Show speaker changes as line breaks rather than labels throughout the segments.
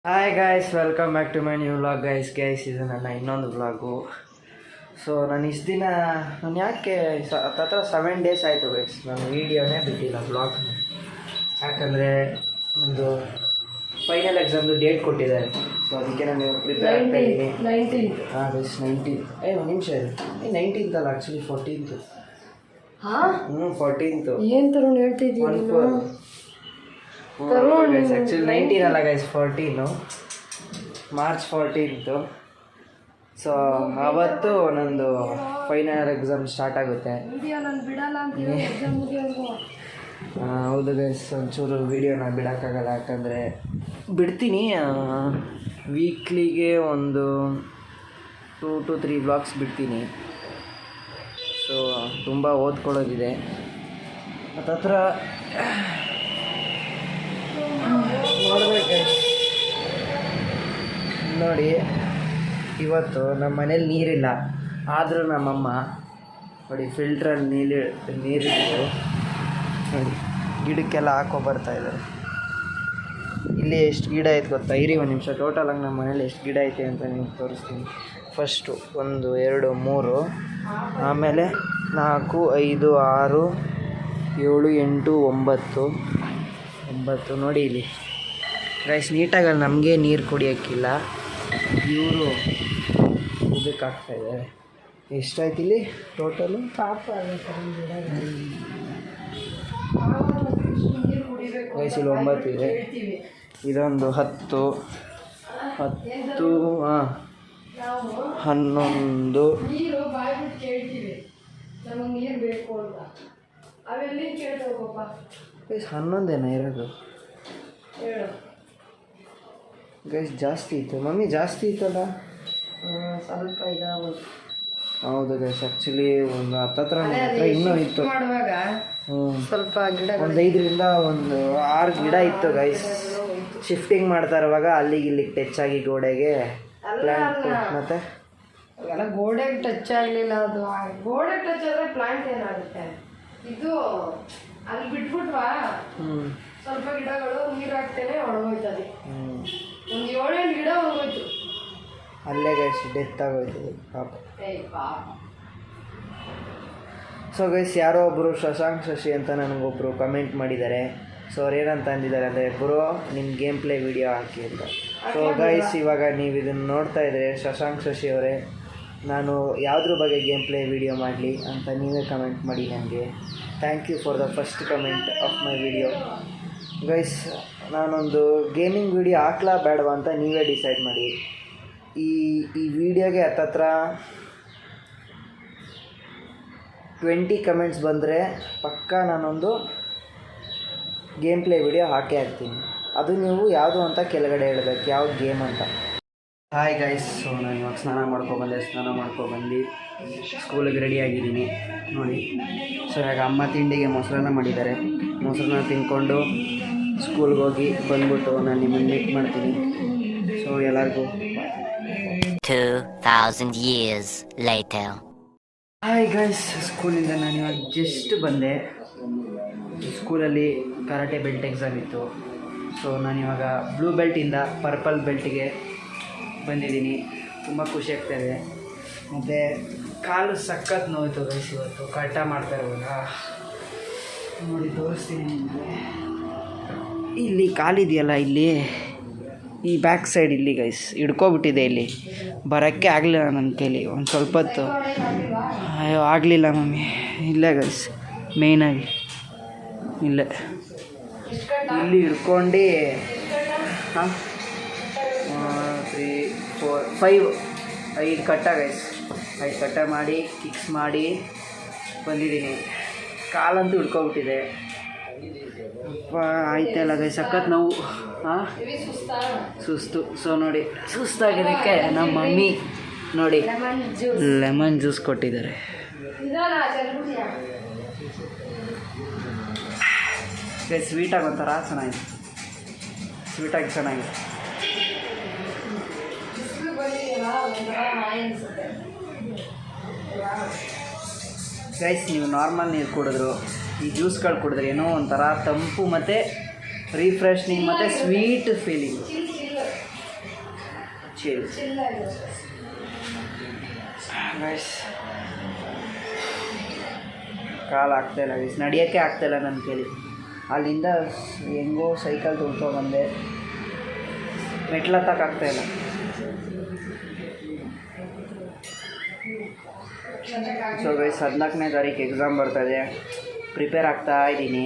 Hi guys, welcome back to my new vlog. Guys ಇದು ನನ್ನ ಇನ್ನೊಂದು ವ್ಲಾಗು. ಸೊ ನಾನು ಇಷ್ಟು ದಿನ ಯಾಕೆ ಹತ್ರ 7 days ಆಯಿತು ಗೈಸ್ ನಾನು ವೀಡಿಯೋನೇ ಬಿಟ್ಟಿಲ್ಲ, ವ್ಲಾಗ್ನ. ಯಾಕಂದರೆ ಒಂದು ಫೈನಲ್ ಎಕ್ಸಾಮ್ದು ಡೇಟ್ ಕೊಟ್ಟಿದ್ದಾರೆ. ಸೊ ಅದಕ್ಕೆ ನಾನು ಪ್ರಿಪೇರ್ ಆಗ್ತಾ ಇದ್ದೀನಿ. 19th. ಹಾಂ ಗೈಸ್ 19th. ಒಂದು ನಿಮಿಷ ಇದೆ, 19th ಅಲ್ಲ, ಆ್ಯಕ್ಚುಲಿ 14th. 14th
ಏನು ತರುಣ್ ಹೇಳ್ತಿದ್ದೀನಿ
ಆ್ಯಕ್ಚುಲಿ 19 ಅಲ್ಲ ಗೈಸ್, 14 ಮಾರ್ಚ್ 14th. ಸೊ ಆವತ್ತು ನಂದು ಫೈನಲ್ ಎಕ್ಸಾಮ್ ಸ್ಟಾರ್ಟ್ ಆಗುತ್ತೆ. ಹೌದು ಗೈಸ್, ಒಂಚೂರು ವೀಡಿಯೋನ ಬಿಡೋಕ್ಕಾಗಲ್ಲ. ಯಾಕಂದರೆ ಬಿಡ್ತೀನಿ, ವೀಕ್ಲಿಗೆ ಒಂದು 2 to 3 ವ್ಲಾಗ್ಸ್ ಬಿಡ್ತೀನಿ. ಸೊ ತುಂಬ ಓದ್ಕೊಳ್ಳೋದಿದೆ. ಹತ್ತತ್ರ ನೋಡ್ಬೇಕು ನೋಡಿ. ಇವತ್ತು ನಮ್ಮ ಮನೇಲಿ ನೀರಿಲ್ಲ, ಆದರೂ ನಮ್ಮಮ್ಮ ನೋಡಿ ಫಿಲ್ಟ್ರಲ್ಲಿ ನೀರಿಟ್ಟು ನೋಡಿ ಗಿಡಕ್ಕೆಲ್ಲ ಹಾಕೊಬರ್ತಾಯಿದ್ದಾರೆ. ಇಲ್ಲಿ ಎಷ್ಟು ಗಿಡ ಐತೆ ಗೊತ್ತಾ? ಇರಿ ಒಂದು ನಿಮಿಷ, ಟೋಟಲಾಗಿ ನಮ್ಮ ಮನೇಲಿ ಎಷ್ಟು ಗಿಡ ಐತೆ ಅಂತ ನಿಮ್ಗೆ ತೋರಿಸ್ತೀನಿ. ಫಸ್ಟು 1 2 3, ಆಮೇಲೆ 4 5 6 7 8 9 ನೋಡಿ ಇಲ್ಲಿ ಗೈಸ್. ನೀಟಾಗಿ ನಮಗೆ ನೀರು ಕುಡಿಯೋಕ್ಕಿಲ್ಲ, ಇವರು ಇದಕ್ಕಾಗ್ತಾಯಿದ್ದಾರೆ. ಎಷ್ಟಾಯ್ತು ಇಲ್ಲಿ ಟೋಟಲು? ಗೈಸ್ ಇಲ್ಲಿ 9 ಇದೆ, ಇದೊಂದು 10 ಹಾಂ 11 ಗೈಸ್ 11 ಇರೋದು. ಗೈಸ್ ಜಾಸ್ತಿ ಇತ್ತು ಮಮ್ಮಿ, ಜಾಸ್ತಿ ಇತ್ತಲ್ಲ
ಸ್ವಲ್ಪ ಇದಾಗೋದು.
ಹೌದು ಗೈಸ್, ಆ್ಯಕ್ಚುಲಿ ಒಂದು ಹತ್ರ ಇನ್ನೂ ಇತ್ತು.
ಸ್ವಲ್ಪ ಗಿಡ
ಒಂದು 5ರಿಂದ 6 ಗಿಡ ಇತ್ತು ಗೈಸ್. ಶಿಫ್ಟಿಂಗ್ ಮಾಡ್ತಾ ಇರುವಾಗ ಅಲ್ಲಿಗೆ ಇಲ್ಲಿಗೆ ಟಚ್ ಆಗಿ ಗೋಡೆಗೆ ಪ್ಲಾಂಟ್. ಮತ್ತೆ
ಎಲ್ಲ ಗೋಡೆಗೆ ಟಚ್ ಆಗಲಿಲ್ಲ, ಅದು ಗೋಡೆಗೆ ಟಚ್ ಆದರೆ ಪ್ಲಾಂಟ್ ಏನಾಗುತ್ತೆ? ಇದು ಅಲ್ಲಿ ಬಿಟ್ಬಿಟ್ವಾ ಸ್ವಲ್ಪ ಗಿಡಗಳು ನೀರು ಹಾಕ್ತೇನೆ ಒಣಗೋಯ್ತದೆ. ಒಂದು 7 ಗಿಡ ಒಣಗೋಯ್ತು
ಅಲ್ಲೇ ಗೈಸ್, ಡೆತ್ ಆಗೋಯ್ತು ಪಾಪ. ಸೊ ಗೈಸ್, ಯಾರೋ ಒಬ್ಬರು ಶಶಾಂಕ್ ಶಶಿ ಅಂತ ನನಗೊಬ್ಬರು ಕಮೆಂಟ್ ಮಾಡಿದ್ದಾರೆ. ಸೊ ಅವ್ರು ಏನಂತ ಅಂದಿದ್ದಾರೆ ಅಂದರೆ, ಬ್ರೋ ನಿಮ್ಮ ಗೇಮ್ ಪ್ಲೇ ವಿಡಿಯೋ ಹಾಕಿ ಅಂತ. ಸೊ ಗೈಸ್, ಇವಾಗ ನೀವು ಇದನ್ನು ನೋಡ್ತಾ ಇದ್ದರೆ ಶಶಾಂಕ್ ಶಶಿ ಅವರೇ, ನಾನು ಯಾವುದ್ರ ಬಗ್ಗೆ ಗೇಮ್ ಪ್ಲೇ ವಿಡಿಯೋ ಮಾಡಲಿ ಅಂತ ನೀವೇ ಕಮೆಂಟ್ ಮಾಡಿ ನನಗೆ. Thank you for the first comment of my video. Guys, ನಾನೊಂದು ಗೇಮಿಂಗ್ ವಿಡಿಯೋ ಹಾಕ್ಲಾ ಬೇಡವಾ ಅಂತ ನೀವೇ ಡಿಸೈಡ್ ಮಾಡಿ. ಈ ವಿಡಿಯೋಗೆ ಹತ್ತತ್ರ 20 ಕಮೆಂಟ್ಸ್ ಬಂದರೆ ಪಕ್ಕಾ ನಾನೊಂದು ಗೇಮ್ ಪ್ಲೇ ವಿಡಿಯೋ ಹಾಕೇ ಹಾಕ್ತೀನಿ. ಅದು ನೀವು ಯಾವುದು ಅಂತ ಕೆಳಗಡೆ ಹೇಳಬೇಕು, ಯಾವ್ದು ಗೇಮ್ ಅಂತ. ಹಾಯ್ ಗೈಸ್, ಸೊ ನಾನು ಇವಾಗ ಸ್ನಾನ ಮಾಡ್ಕೊಬಂದು ಸ್ಕೂಲಿಗೆ ರೆಡಿಯಾಗಿದ್ದೀನಿ ನೋಡಿ. ಸೊ ಇವಾಗ ಅಮ್ಮ ತಿಂಡಿಗೆ ಮೊಸರನ್ನ ಮಾಡಿದ್ದಾರೆ. ಮೊಸರನ್ನ ತಿಂದ್ಕೊಂಡು ಸ್ಕೂಲ್ಗೆ ಹೋಗಿ ಬಂದ್ಬಿಟ್ಟು ನಾನು ನಿಮ್ಮನ್ನು ಮೀಟ್ ಮಾಡ್ತೀನಿ. ಸೊ ಎಲ್ಲರಿಗೂ
2000 years later.
ಹಾಯ್ ಗೈಸ್, ಸ್ಕೂಲಿಂದ ನಾನು ಇವಾಗ ಜಸ್ಟ್ ಬಂದೆ. ಸ್ಕೂಲಲ್ಲಿ ಕರಾಟೆ ಬೆಲ್ಟ್ ಎಕ್ಸಾಮ್ ಇತ್ತು. ಸೊ ನಾನಿವಾಗ ಬ್ಲೂ ಬೆಲ್ಟಿಂದ ಪರ್ಪಲ್ ಬೆಲ್ಟಿಗೆ ಬಂದಿದ್ದೀನಿ. ತುಂಬ ಖುಷಿ ಆಗ್ತಾಯಿದೆ. ಮತ್ತು ಕಾಲು ಸಖತ್ ನೋಯ್ತು ಗೈಸ್ ಇವತ್ತು ಕಟ ಮಾಡ್ತಾ ಇರುವಾಗ. ನೋಡಿ ತೋರಿಸ್ತೀನಿ ನಿಮಗೆ. ಇಲ್ಲಿ ಕಾಲಿದೆಯಲ್ಲ, ಇಲ್ಲಿ ಈ ಬ್ಯಾಕ್ ಸೈಡ್ ಇಲ್ಲಿ ಗೈಸ್ ಹಿಡ್ಕೊಬಿಟ್ಟಿದೆ. ಇಲ್ಲಿ ಬರೋಕ್ಕೆ ಆಗಲಿಲ್ಲ ನನ್ನ ಕೈಲಿ. ಒಂದು ಸ್ವಲ್ಪ ಹೊತ್ತು ಅಯ್ಯೋ ಆಗಲಿಲ್ಲ ಮಮ್ಮಿ. ಇಲ್ಲೇ ಗೈಸ್ ಮೇಯ್ನಾಗಿ ಇಲ್ಲೇ ಇಲ್ಲಿ ಹಿಡ್ಕೊಂಡು 3 4 5 ಕಟ್ಟ ಗೈಸ್, 5 ಕಟ್ಟ ಮಾಡಿ ಕಿಕ್ಸ್ ಮಾಡಿ ಬಂದಿದ್ದೀನಿ. ಕಾಲಂತೂ ಹಿಡ್ಕೊಬಿಟ್ಟಿದೆ. ಆಯ್ತಲ್ಲ ಗೈಸ್, ಸಖತ್ ನೋವು. ಸುಸ್ತು. ಸೊ ನೋಡಿ, ಸುಸ್ತಾಗಿದ್ದಕ್ಕೆ ನಮ್ಮ ಮಮ್ಮಿ ನೋಡಿ ಲೆಮನ್ ಜ್ಯೂಸ್ ಕೊಟ್ಟಿದ್ದಾರೆ. ಸ್ವೀಟಾಗಿ ಒಂಥರ ಚೆನ್ನಾಗಿದೆ, ಸ್ವೀಟಾಗಿ ಚೆನ್ನಾಗಿದೆ. ಗೈಸ್, ನೀವು ನಾರ್ಮಲ್ ನೀರು ಕುಡಿದ್ರು ಈ ಜ್ಯೂಸ್ಗಳು ಕುಡಿದ್ರೆ ಏನೋ ಒಂಥರ ತಂಪು ಮತ್ತು ರಿಫ್ರೆಶ್ನಿಂಗ್ ಮತ್ತು ಸ್ವೀಟ್ ಫೀಲಿಂಗ್. ಚಿಲ್
ಚಿಲ್ಲಾಗಿರುತ್ತೆ.
ಗೈಸ್ ಕಾಲು ಆಗ್ತಾಯಿಲ್ಲ ಗೈಸ್, ನಡೆಯೋಕ್ಕೆ ಆಗ್ತಾಯಿಲ್ಲ ನನ್ನ ಕೈಲಿ. ಅಲ್ಲಿಂದ ಹೆಂಗೋ ಸೈಕಲ್ ತುಳ್ಕೊಬಂದೆ, ಮೆಟ್ಲತ್ತಕ್ಕಾಗ್ತಾಯಿಲ್ಲ. ಸೊ ಗೈಸ್ 14ನೇ ತಾರೀಕು ಎಕ್ಸಾಮ್ ಬರ್ತಾಯಿದೆ, ಪ್ರಿಪೇರ್ ಆಗ್ತಾ ಇದ್ದೀನಿ.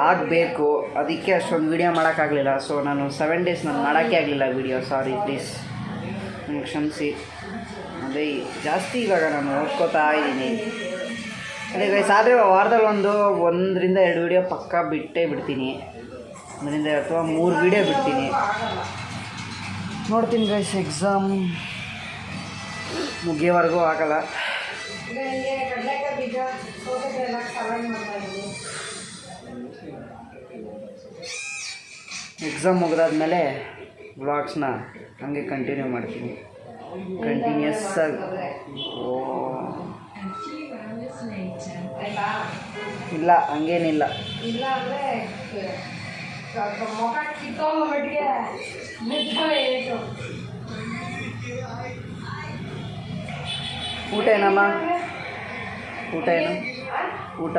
ಆಗಬೇಕು, ಅದಕ್ಕೆ ಅಷ್ಟೊಂದು ವೀಡಿಯೋ ಮಾಡೋಕ್ಕಾಗಲಿಲ್ಲ. ಸೊ ನಾನು 7 days ನಾನು ಮಾಡೋಕ್ಕೆ ಆಗಲಿಲ್ಲ ವೀಡಿಯೋ, ಸಾರಿ ಪ್ಲೀಸ್ ನನಗೆ ಕ್ಷಮಿಸಿ. ಅದೇ ಜಾಸ್ತಿ ಇವಾಗ ನಾನು ಓದ್ಕೋತಾ ಇದ್ದೀನಿ. ಅದೇ ಗೈಸ್, ಆದರೆ ವಾರದಲ್ಲಿ 1 ರಿಂದ 2 ವೀಡಿಯೋ ಪಕ್ಕ ಬಿಟ್ಟೇ ಬಿಡ್ತೀನಿ, 1 ರಿಂದ ಅಥವಾ 3 ವೀಡಿಯೋ ಬಿಡ್ತೀನಿ. ನೋಡ್ತೀನಿ ಗೈಸ್, ಎಕ್ಸಾಮ್ ಮುಗಿಯೋವರೆಗೂ ಆಗಲ್ಲ.
ಕಡಲೆಕಾಯಿ ಬೀಜ ಸೌತೆಕಾಯಿ ಎಲ್ಲ ಸಲಾಡ್ ಮಾಡ್ತಾ ಇದ್ದೀನಿ.
ಎಕ್ಸಾಮ್ ಮುಗಿದಾದ್ಮೇಲೆ ವ್ಲಾಗ್ಸ್ನ ಹಾಗೆ ಕಂಟಿನ್ಯೂ ಮಾಡ್ತೀನಿ, ಕಂಟಿನ್ಯೂಸ್ ಆಗಿ. ಇಲ್ಲ ಹಂಗೇನಿಲ್ಲ,
ಇಲ್ಲ ಅಂದರೆ ಮುಖ ಕಿತ್ತೋಗ್ಬಿಟ್ಟಿಗೆ ಏಟು.
ಊಟ ಏನಮ್ಮ? ಊಟ ಏನು ಊಟ?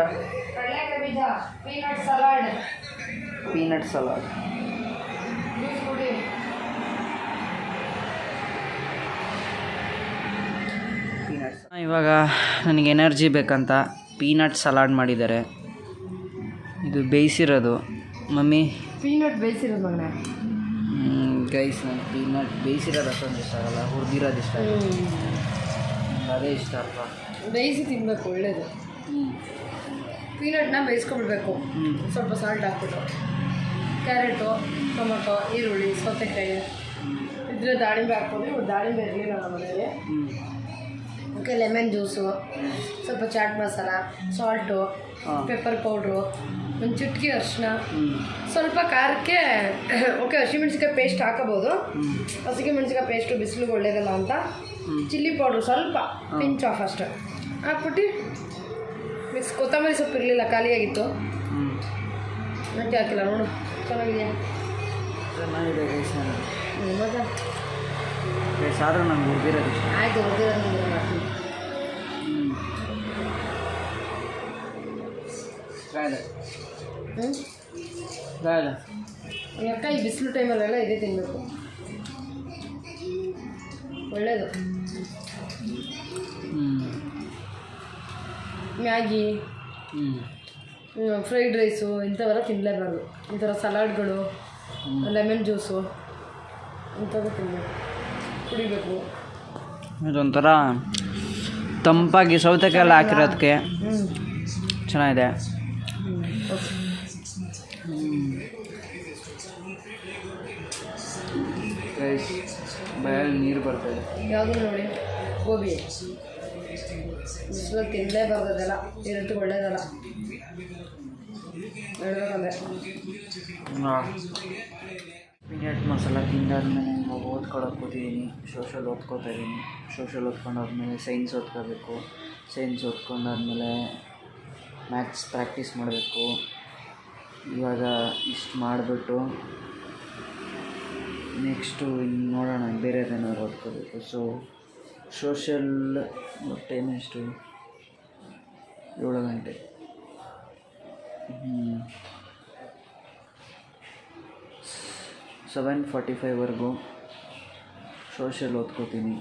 ಕಡಲೆಕಾಯಿ ಬೀಜ, peanut salad.
Peanut salad.
Juice ಕುಡಿ.
ಇವಾಗ ನನಗೆ ಎನರ್ಜಿ ಬೇಕಂತ ಪೀನಟ್ ಸಲಾಡ್ ಮಾಡಿದ್ದಾರೆ. ಇದು ಬೇಯಿಸಿರೋದು ಮಮ್ಮಿ.
ಪೀನಟ್ ಬೇಯಿಸಿರೋದು ಮಗನೇ.
ಗೈಸ್ ನನಗೆ ಪೀನಟ್ ಬೇಯಿಸಿರೋದು ಅಷ್ಟೊಂದು ಇಷ್ಟ ಆಗಲ್ಲ, ಹುರಿದಿರೋದು ಇಷ್ಟ ಆಗಲ್ಲ, ಅದೇ ಇಷ್ಟ ಅಲ್ವಾ.
ಬೇಯಿಸಿ ತಿನ್ನಬೇಕು, ಒಳ್ಳೇದು. ಪೀನಟ್ನ ಬೇಯಿಸ್ಕೊಬಿಡ್ಬೇಕು, ಸ್ವಲ್ಪ ಸಾಲ್ಟ್ ಹಾಕ್ಬಿಟ್ಟು. ಕ್ಯಾರೆಟು, ಟೊಮೊಟೊ, ಈರುಳ್ಳಿ, ಸೌತೆಕಾಯಿ ಇದ್ರೆ ದಾಳಿಂಬೆ ಹಾಕ್ಬೋದು. ದಾಳಿಂಬೆ ಇರಲಿಲ್ಲ ನಮ್ಮ ಮನೇಲಿ. ಓಕೆ, ಲೆಮನ್ ಜ್ಯೂಸು, ಸ್ವಲ್ಪ chaat masala, salt, pepper powder, ಒಂದು ಚಿಟಿಕೆ ಅರಿಶಿನ, ಸ್ವಲ್ಪ ಖಾರಕ್ಕೆ ಓಕೆ ಹಸಿಮೆಣ್ಸಿಕಾಯಿ ಪೇಸ್ಟ್ ಹಾಕೋಬೋದು. ಹಸಿಮೆಣ್ಸಿಕಾಯಿ ಪೇಸ್ಟು ಬಿಸಿಲಿಗೆ ಒಳ್ಳೇದಲ್ಲ ಅಂತ. ಚಿಲ್ಲಿ ಪೌಡ್ರು ಸ್ವಲ್ಪ ಪಿಂಚ್ ಆಫ್ ಅಷ್ಟು ಹಾಕ್ಬಿಟ್ಟು ಮಿಕ್ಸ್. ಕೊತ್ತಂಬರಿ ಸೊಪ್ಪು ಇರಲಿಲ್ಲ, ಖಾಲಿಯಾಗಿತ್ತು, ಮತ್ತೆ ಹಾಕಿಲ್ಲ. ನೋಡು ಚೆನ್ನಾಗಿದೆ. ಮತ್ತೆ
ಆದರೂ ನಂಗೆ ಹುರಿದಿರೋದು ಇಷ್ಟ.
ಆಯಿತು, ಹುರಿದಿರೋದು ಮಾಡ್ತೀನಿ. ಯಾಕೆ ಈ ಬಿಸಿಲು ಟೈಮಲ್ಲೆಲ್ಲ ಇದೇ ತಿನ್ನಬೇಕು, ಒಳ್ಳೆಯದು. ಮ್ಯಾಗಿ, ಫ್ರೈಡ್ ರೈಸು ಇಂಥವೆಲ್ಲ ತಿನ್ನಲೇಬಾರ್ದು. ಈ ಥರ ಸಲಾಡ್ಗಳು, ಲೆಮನ್ ಜ್ಯೂಸು ಇಂಥದ್ದು ತಿನ್ನಬೇಕು, ಕುಡಿಬೇಕು.
ಇದೊಂಥರ ತಂಪಾಗಿ ಸೌತೆಕಾಯಿ ಎಲ್ಲ ಹಾಕಿರೋದಕ್ಕೆ ಚೆನ್ನಾಗಿದೆ. ಬಾಯಲ್ಲಿ ನೀರು ಬರ್ತದೆ.
ಯಾವುದು ನೋಡಿ, ಗೋಬಿ ಬಿಸಿಲು ತಿನ್ನಲೇಬಾರ್ದು, ಅದೆಲ್ಲ ಇರಟ್ಟಿಗೆ ಒಳ್ಳೇದಲ್ಲ ಹೇಳ್ಬೇಕಂದ್ರೆ.
ಪೀನಟ್ ಮಸಾಲ ತಿಂದಾದ್ಮೇಲೆ ಇವಾಗ ಓದ್ಕೊಳಕ್ಕೆ ಕೂತಿದ್ದೀನಿ. ಸೋಷಲ್ ಓದ್ಕೋತಾ ಇದ್ದೀನಿ. ಸೋಷಲ್ ಓದ್ಕೊಂಡಾದ್ಮೇಲೆ ಸೈನ್ಸ್ ಓದ್ಕೋಬೇಕು. ಸೈನ್ಸ್ ಓದ್ಕೊಂಡಾದ್ಮೇಲೆ ಮ್ಯಾಥ್ಸ್ ಪ್ರಾಕ್ಟೀಸ್ ಮಾಡಬೇಕು. ಇವಾಗ ಇಷ್ಟು ಮಾಡಿಬಿಟ್ಟು ನೆಕ್ಸ್ಟು ಇನ್ನು ನೋಡೋಣ, ಬೇರೆದೇನಾದ್ರು ಓದ್ಕೋಬೇಕು. ಸೊ ಸೋಷಲ್ ಟೈಮ್ ಎಷ್ಟು? 7 ಗಂಟೆ. 7:45ವರೆಗೂ ಸೋಷಲ್ ಓದ್ಕೋತೀನಿ.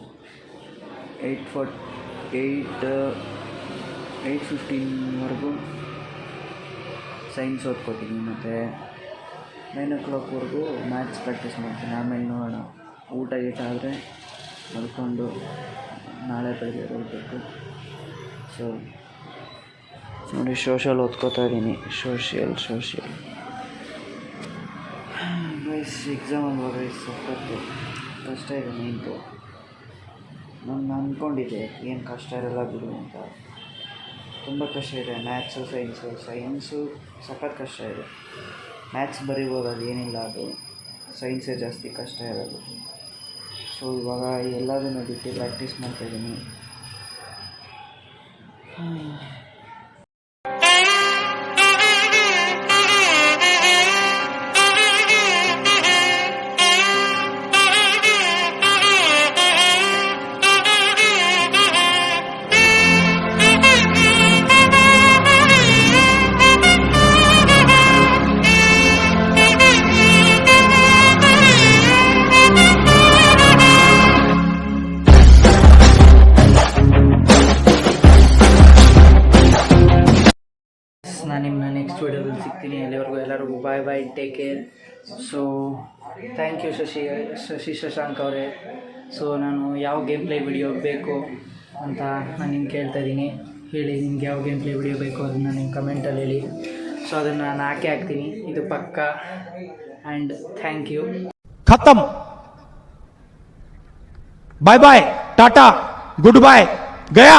8:15ವರೆಗೂ ಸೈನ್ಸ್ ಓದ್ಕೋತೀನಿ. ಮತ್ತು 9 o'clockವರೆಗೂ ಮ್ಯಾಥ್ಸ್ ಪ್ರಾಕ್ಟೀಸ್ ಮಾಡ್ತೀನಿ. ಆಮೇಲೆ ನೋಡೋಣ, ಊಟ ಆದರೆ ಮಲ್ಕೊಂಡು ನಾಳೆ ಬೆಳಗ್ಗೆ ಹೋಗಬೇಕು. ಸೊ ನೋಡಿ, ಸೋಷಲ್ ಓದ್ಕೋತಾ ಇದ್ದೀನಿ. ಸೋಷಿಯಲ್ ಗೈಸ್, ಎಕ್ಸಾಮ್ ಅಲ್ವಾ ಗೈಸ್, ಸಖತ್ತು ಕಷ್ಟ ಇದೆ. ನಿಂತು ನಾನು ಅಂದ್ಕೊಂಡಿದ್ದೆ ಏನು ಕಷ್ಟ ಇರಲ್ಲ ಬಿಡು ಅಂತ. ತುಂಬ ಕಷ್ಟ ಇದೆ ಮ್ಯಾಥ್ಸು, ಸೈನ್ಸು ಸಖತ್ ಕಷ್ಟ ಇದೆ. ಮ್ಯಾಥ್ಸ್ ಬರೀಬೋದು, ಅದು ಏನಿಲ್ಲ, ಅದು ಸೈನ್ಸೇ ಜಾಸ್ತಿ ಕಷ್ಟ ಇರೋದು. ಸೊ ಇವಾಗ ಎಲ್ಲದನ್ನು ಬಿಟ್ಟು ಪ್ರಾಕ್ಟೀಸ್ ಮಾಡ್ತಾಯಿದ್ದೀನಿ. ನಾನು ನಿಮ್ಮನ್ನ ನೆಕ್ಸ್ಟ್ ವೀಡಿಯೋದಲ್ಲಿ ಸಿಗ್ತೀನಿ. ಅಲ್ಲಿವರೆಗೂ ಎಲ್ಲರಿಗೂ bye bye, take care. So thank you Shashi Shashank ಅವರೇ. ಸೊ ನಾನು ಯಾವ ಗೇಮ್ ಪ್ಲೇ ವಿಡಿಯೋ ಬೇಕು ಅಂತ ನಾನು ನಿಮ್ಗೆ ಕೇಳ್ತಾ ಇದ್ದೀನಿ. ಹೇಳಿ ನಿಮ್ಗೆ ಯಾವ ಗೇಮ್ ಪ್ಲೇ ವಿಡಿಯೋ ಬೇಕು ಅದನ್ನು ನೀವು ಕಮೆಂಟಲ್ಲಿ ಹೇಳಿ. ಸೊ ಅದನ್ನು ನಾನು ಹಾಕ್ತೀನಿ, ಇದು ಪಕ್ಕ. And thank you.
खत्म. Bye bye, tata, goodbye, गया.